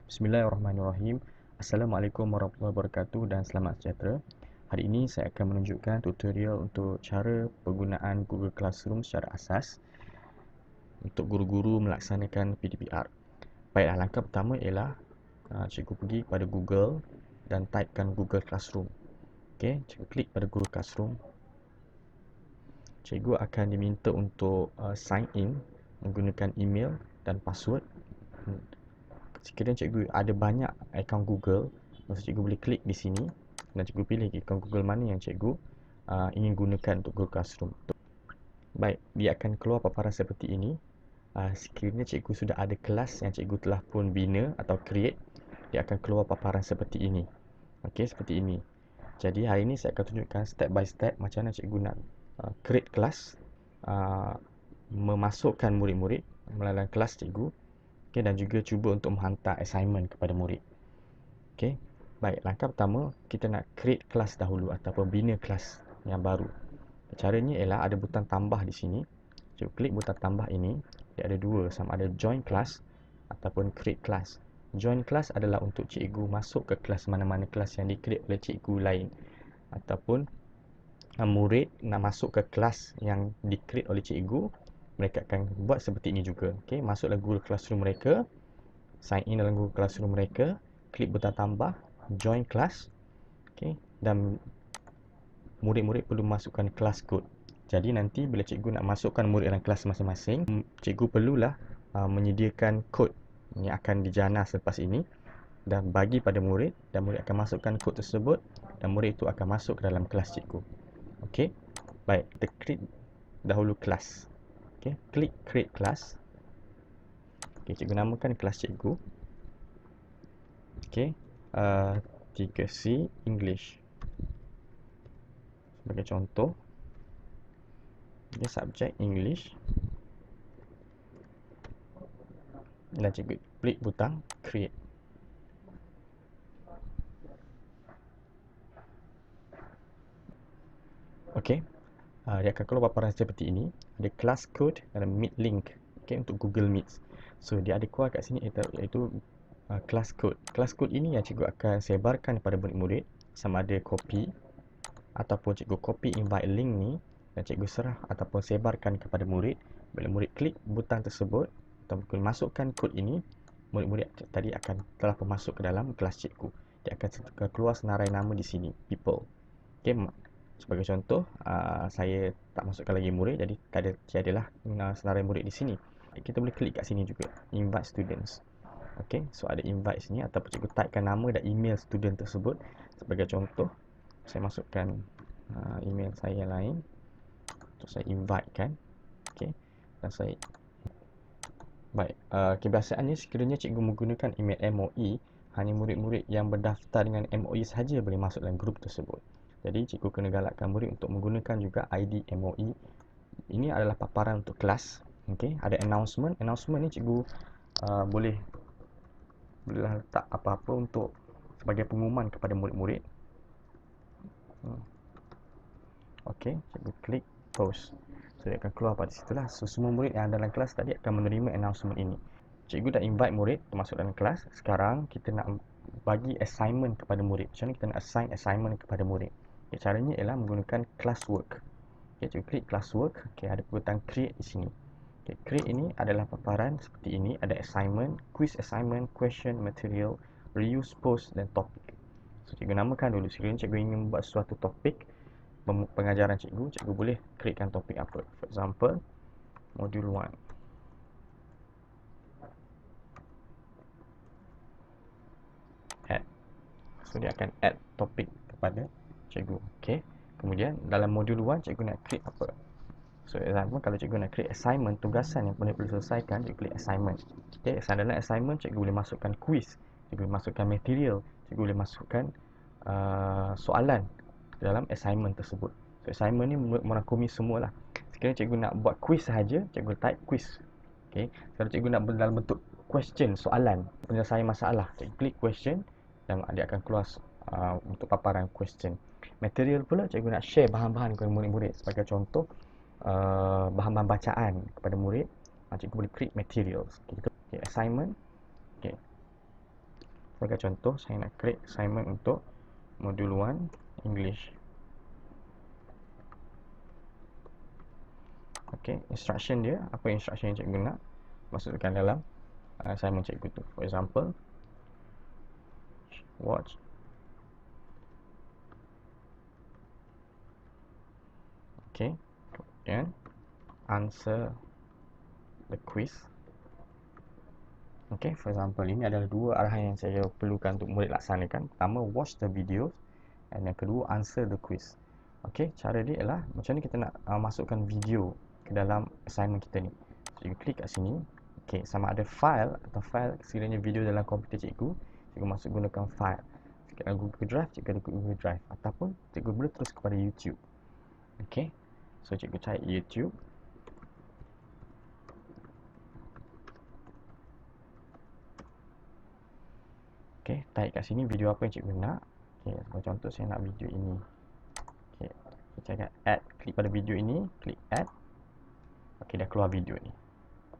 Bismillahirrahmanirrahim. Assalamualaikum warahmatullahi wabarakatuh dan selamat sejahtera. Hari ini saya akan menunjukkan tutorial untuk cara penggunaan Google Classroom secara asas untuk guru-guru melaksanakan PDPR. Baiklah, langkah pertama ialah cikgu pergi pada Google dan typekan Google Classroom. Okey, cikgu klik pada Google Classroom. Cikgu akan diminta untuk sign in menggunakan email dan password. Sekiranya cikgu ada banyak akaun Google, maka cikgu boleh klik di sini dan cikgu pilih akaun Google mana yang cikgu ingin gunakan untuk Google Classroom. Baik, dia akan keluar paparan seperti ini. Sekiranya cikgu sudah ada kelas yang cikgu telah pun bina atau create, dia akan keluar paparan seperti ini. Okey, seperti ini. Jadi hari ini saya akan tunjukkan step by step macam mana cikgu nak create kelas, memasukkan murid-murid melalui kelas cikgu. Okay, dan juga cuba untuk menghantar assignment kepada murid. Okay. Baik, langkah pertama kita nak create kelas dahulu ataupun bina kelas yang baru. Caranya ialah ada butang tambah di sini. Cikgu klik butang tambah ini. Dia ada dua, sama ada join class ataupun create class. Join class adalah untuk cikgu masuk ke kelas mana-mana kelas yang di-create oleh cikgu lain, ataupun murid nak masuk ke kelas yang di-create oleh cikgu, mereka akan buat seperti ini juga. Okay, masuklah Google Classroom mereka, sign in dalam Google Classroom mereka, klik butang tambah, join class. Okay, dan murid-murid perlu masukkan kelas code. Jadi nanti bila cikgu nak masukkan murid dalam kelas masing-masing, cikgu perlulah menyediakan kod yang akan dijana selepas ini dan bagi pada murid, dan murid akan masukkan kod tersebut dan murid itu akan masuk ke dalam kelas cikgu. Okey. Baik, kita klik dahulu kelas. Okey, klik create class. Okey, cikgu namakan kelas cikgu. Okey, 3C English sebagai contoh. Okey, subjek English. Dan cikgu klik butang create. Okey, dia akan keluar paparan seperti ini. Ada class code dan meet link. Okey, untuk Google Meet. So dia ada keluar kat sini iaitu class code. Class code ini yang cikgu akan sebarkan kepada murid-murid, sama ada copy ataupun cikgu copy invite link ni dan cikgu serah ataupun sebarkan kepada murid. Bila murid klik butang tersebut ataupun masukkan kod ini, murid-murid tadi akan telah masuk ke dalam kelas cikgu. Dia akan keluar senarai nama di sini, people. Okey, sebagai contoh, saya tak masukkan lagi murid, jadi tiadalah senarai murid di sini. Kita boleh klik kat sini juga, invite students. Okey, so ada invite sini ataupun cikgu typekan nama dan email student tersebut. Sebagai contoh, saya masukkan email saya yang lain untuk saya invite kan. Okey, dan saya baik, kebiasaannya sekiranya cikgu menggunakan email MOE, hanya murid-murid yang berdaftar dengan MOE sahaja boleh masuk dalam grup tersebut. Jadi cikgu kena galakkan murid untuk menggunakan juga ID MOE. Ini adalah paparan untuk kelas. Okey, ada announcement. Announcement ni cikgu boleh letak apa-apa untuk sebagai pengumuman kepada murid-murid. Okey, cikgu klik post. So dia akan keluar pada situlah. So semua murid yang ada dalam kelas tadi akan menerima announcement ini. Cikgu dah invite murid untuk masuk dalam kelas. Sekarang kita nak bagi assignment kepada murid. Macam mana kita nak assign assignment kepada murid? Okay, caranya ialah menggunakan classwork. Okay, cikgu klik classwork. Okay, ada butang create di sini. Okay, create ini adalah paparan seperti ini. Ada assignment, quiz assignment, question, material, reuse, post dan topik. So cikgu namakan dulu. Sekiranya cikgu ingin membuat suatu topik pengajaran cikgu, cikgu boleh createkan topik apa. For example, module 1. Add. So dia akan add topik kepada cikgu. Okey. Kemudian dalam modul 1 cikgu nak create apa? So example, kalau cikgu nak create assignment, tugasan yang perlu selesaikan, cikgu klik assignment. Okey, dalam assignment cikgu boleh masukkan quiz, cikgu boleh masukkan material, cikgu boleh masukkan soalan dalam assignment tersebut. So assignment ni merangkumi semualah. Sekiranya cikgu nak buat quiz sahaja, cikgu type quiz. Okey, kalau cikgu nak dalam bentuk question, soalan, penyelesaian masalah, cikgu klik question dan dia akan keluar untuk paparan question. Material pula cikgu nak share bahan-bahan kepada murid-murid. Sebagai contoh, bahan-bahan bacaan kepada murid, cikgu boleh klik materials. Okay, assignment. Okay. Sebagai contoh, saya nak create assignment untuk modul 1 English. Okey, instruction dia, apa instruction yang cikgu nak masukkan dalam assignment cikgu tu. For example, watch okay, kemudian answer the quiz. Okay, for example, ini adalah dua arahan yang saya perlukan untuk murid laksanakan. Pertama, watch the video, dan yang kedua, answer the quiz. Okay, cara dia ialah macam ni kita nak masukkan video ke dalam assignment kita ni. Cikgu klik kat sini. Okay, sama ada file atau file sekiranya video dalam komputer cikgu, cikgu masuk gunakan file. Dalam Google Drive, cikgu ada Google Drive, ataupun cikgu boleh terus kepada YouTube. Okay, so cikgu cari YouTube. Okay, tarik kat sini video apa yang cikgu nak. Okay, sebagai contoh saya nak video ini. Okay, kita akan add, klik pada video ini, klik add. Okay, dah keluar video ni.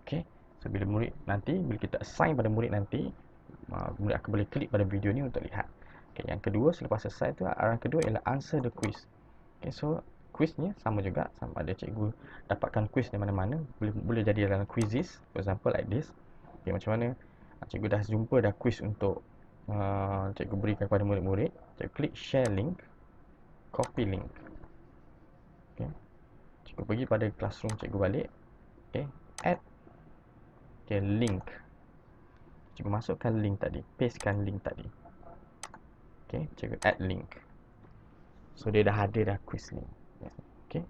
Okay, so bila murid nanti, bila kita assign pada murid nanti, murid akan boleh klik pada video ni untuk lihat. Okay, yang kedua, selepas selesai tu, arahan kedua ialah answer the quiz. Okay, so quiz ni sama juga, sama ada cikgu dapatkan quiz di mana-mana, boleh jadi dalam quizzes, for example like this. Okay, macam mana cikgu dah jumpa dah quiz untuk cikgu berikan kepada murid-murid. Cikgu klik share link, copy link. Okay, cikgu pergi pada classroom cikgu balik. Okay, add, okay, link. Cikgu masukkan link tadi, pastekan link tadi. Okay, cikgu add link. So dia dah ada dah quiz link. Okay,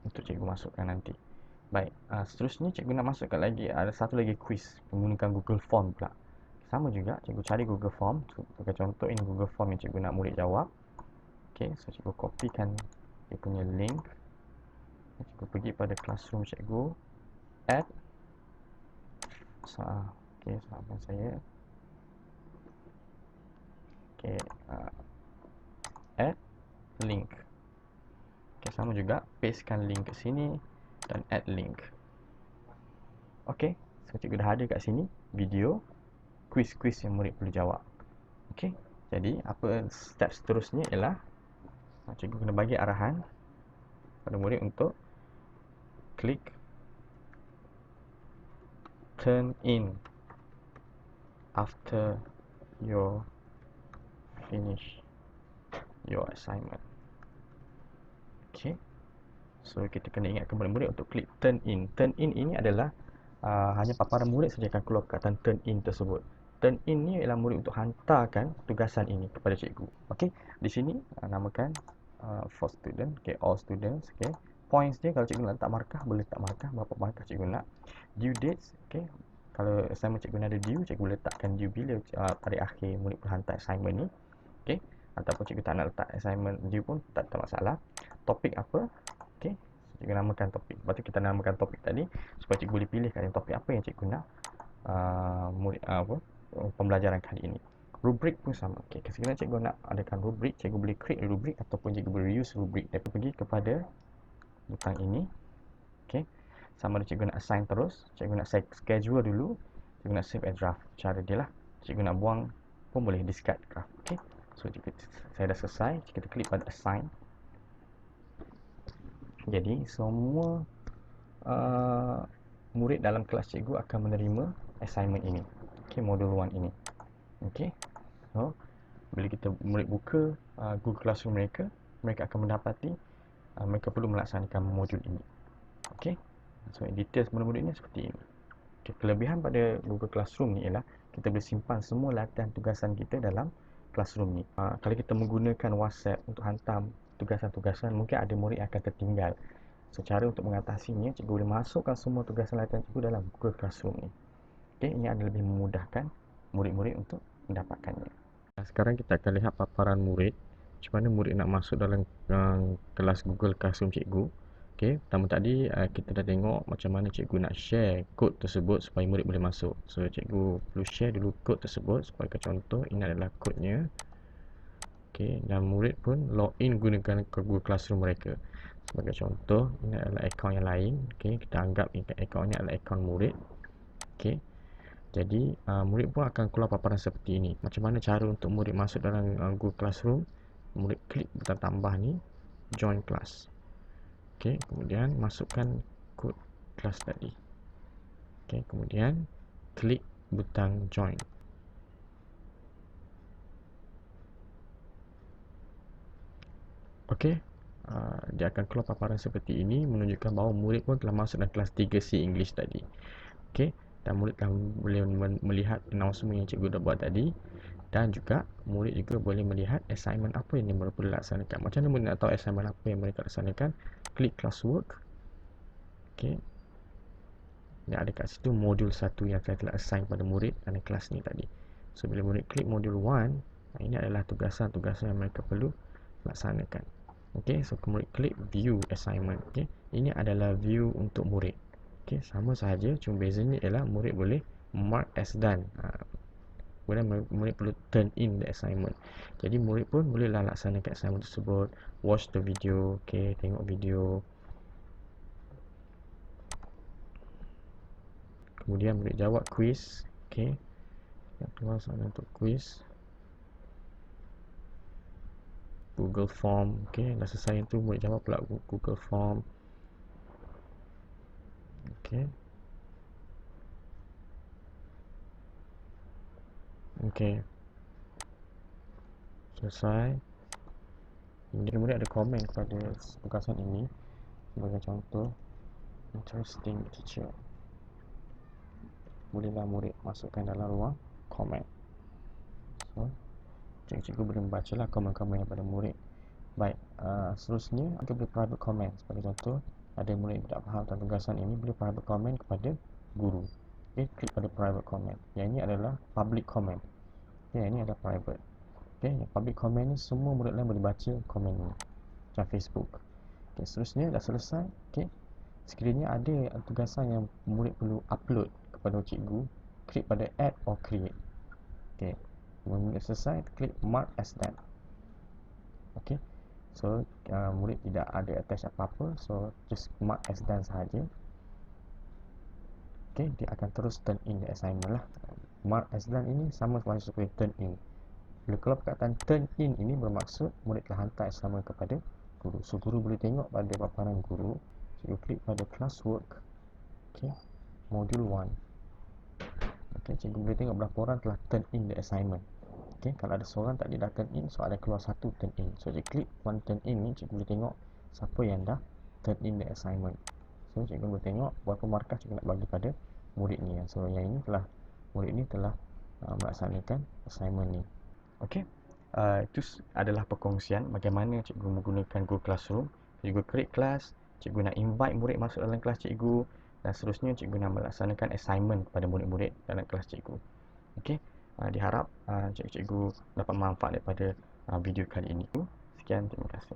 untuk cikgu masukkan nanti. Baik, seterusnya cikgu nak masukkan lagi, ada satu lagi quiz menggunakan Google Form pula. Sama juga, cikgu cari Google Form. Sebagai contoh, ini Google Form yang cikgu nak murid jawab. Okay, so cikgu kopikan dia punya link. Cikgu pergi pada classroom cikgu, add. Okay, sahabat saya. Okay, add link. Okay, sama juga, pastekan link ke sini dan add link. Okay, so cikgu dah ada kat sini video quiz-quiz yang murid perlu jawab. Okay, jadi apa step seterusnya ialah cikgu kena bagi arahan pada murid untuk klik turn in after you finish your assignment. Okay, so kita kena ingatkan murid-murid untuk klik turn in. Turn in ini adalah hanya paparan murid saja akan keluar perkataan turn in tersebut. Turn in ni ialah murid untuk hantarkan tugasan ini kepada cikgu. Okey, di sini namakan for student, okay, all students, okay. Points dia, kalau cikgu nak letak markah, boleh letak markah, berapa markah cikgu nak. Due dates, okay. Kalau assignment cikgu ada due, cikgu boleh letakkan due bila pada akhir murid berhantar assignment ni. Okay, ataupun cikgu tak nak letak assignment due pun tak masalah. Topik apa, okay, cikgu namakan topik. Lepas tu kita namakan topik tadi supaya cikgu boleh pilih kan topik apa yang cikgu nak murid pembelajaran kali ini. Rubrik pun sama. Okey, sekiranya cikgu nak adakan rubrik, cikgu boleh create rubrik ataupun cikgu boleh use rubrik. Cikgu pergi kepada butang ini. Okey. Sama ada cikgu nak assign terus, cikgu nak schedule dulu, cikgu nak save as draft. Cara dia lah. Cikgu nak buang pun boleh discard draft. Okey. So saya dah selesai, kita klik pada assign. Jadi semua murid dalam kelas cikgu akan menerima assignment ini. Okey, modul 1 ini. Okey. So, bila kita murid buka Google Classroom mereka akan mendapati mereka perlu melaksanakan modul ini. Okey. So, details modul-modul ini seperti ini. Okay, kelebihan pada Google Classroom ni ialah kita boleh simpan semua latihan tugasan kita dalam Classroom ni. Kalau kita menggunakan WhatsApp untuk hantar tugasan-tugasan, mungkin ada murid yang akan tertinggal. So, cara untuk mengatasinya, cikgu boleh masukkan semua tugasan latihan cikgu dalam Google Classroom ni. Okay, ini akan lebih memudahkan murid-murid untuk mendapatkannya. Sekarang kita akan lihat paparan murid, macam mana murid nak masuk dalam kelas Google Classroom cikgu. Okay, pertama tadi kita dah tengok macam mana cikgu nak share kod tersebut supaya murid boleh masuk. So, cikgu perlu share dulu kod tersebut. Sebagai contoh, ini adalah kodnya. Okay, dan murid pun login gunakan Google Classroom mereka. Sebagai contoh, ini adalah akaun yang lain. Okay, kita anggap akaun ini adalah akaun murid. Okay, Jadi murid pun akan keluar paparan seperti ini. Macam mana cara untuk murid masuk dalam Google Classroom? Murid klik butang tambah ni, join class. Okey, kemudian masukkan kod kelas tadi. Okey, kemudian klik butang join. Okey, dia akan keluar paparan seperti ini menunjukkan bahawa murid pun telah masuk dalam kelas 3C English tadi. Okey, dan murid telah boleh melihat announcement yang cikgu dah buat tadi, dan juga murid juga boleh melihat assignment apa yang mereka perlu laksanakan. Macam mana murid nak tahu assignment apa yang mereka laksanakan? Klik classwork. Okey, yang ada kat situ modul 1 yang telah assign pada murid dalam kelas ni tadi. So bila murid klik modul 1, ini adalah tugasan-tugasan yang mereka perlu laksanakan. Okey, so murid klik view assignment. Okey, ini adalah view untuk murid. Okey, sama sahaja, cuma bezanya ialah murid boleh mark as done. Kemudian murid perlu turn in the assignment. Jadi murid pun bolehlah laksanakan assignment tersebut, watch the video, okey, tengok video. Kemudian murid jawab quiz, okey. Yang keluar sana untuk quiz. Google Form, okey, dah selesai itu murid jawab pula Google Form. Okey. Okey. Selesai. Kemudian murid ada komen kepada tugasan ini. Sebagai contoh, interesting teacher. Bolehlah murid masukkan dalam ruang komen. So, cikgu boleh membacalah komen-komen daripada murid. Baik, seterusnya kita boleh private comment. Sebagai contoh, ada murid yang tidak faham tentang tugasan ini, boleh private comment kepada guru. Okay, klik pada private comment. Yang ini adalah public comment. Okay, yang ini adalah private. Okay, yang public comment ni semua murid lain boleh baca komen ni macam Facebook. Okay, seterusnya dah selesai. Okay, sekiranya ada tugasan yang murid perlu upload kepada cikgu, klik pada add or create. Okay, murid selesai, klik mark as done. Okay, so murid tidak ada attach apa-apa, so just mark as done sahaja. Okay, dia akan terus turn in the assignment lah. Mark as done ini sama seperti turn in. Kalau perkataan turn in ini bermaksud murid telah hantar assignment kepada guru. So guru boleh tengok pada paparan guru. Cikgu klik pada classwork. Okay, module 1. Okay, cikgu boleh tengok berapa orang telah turn in the assignment. Okay, kalau ada seorang tak dia dah turn in, so ada keluar satu turn in. So cikgu klik one turn in ni, cikgu boleh tengok siapa yang dah turn in the assignment. So cikgu boleh tengok berapa markah cikgu nak bagi pada murid ni. So yang ini telah, murid ni telah melaksanakan assignment ni. Okey, itu adalah perkongsian bagaimana cikgu menggunakan Google Classroom. Cikgu create kelas, cikgu nak invite murid masuk dalam kelas cikgu, dan seterusnya cikgu nak melaksanakan assignment kepada murid-murid dalam kelas cikgu. Okey, diharap cikgu dapat manfaat daripada video kali ini. Sekian, terima kasih.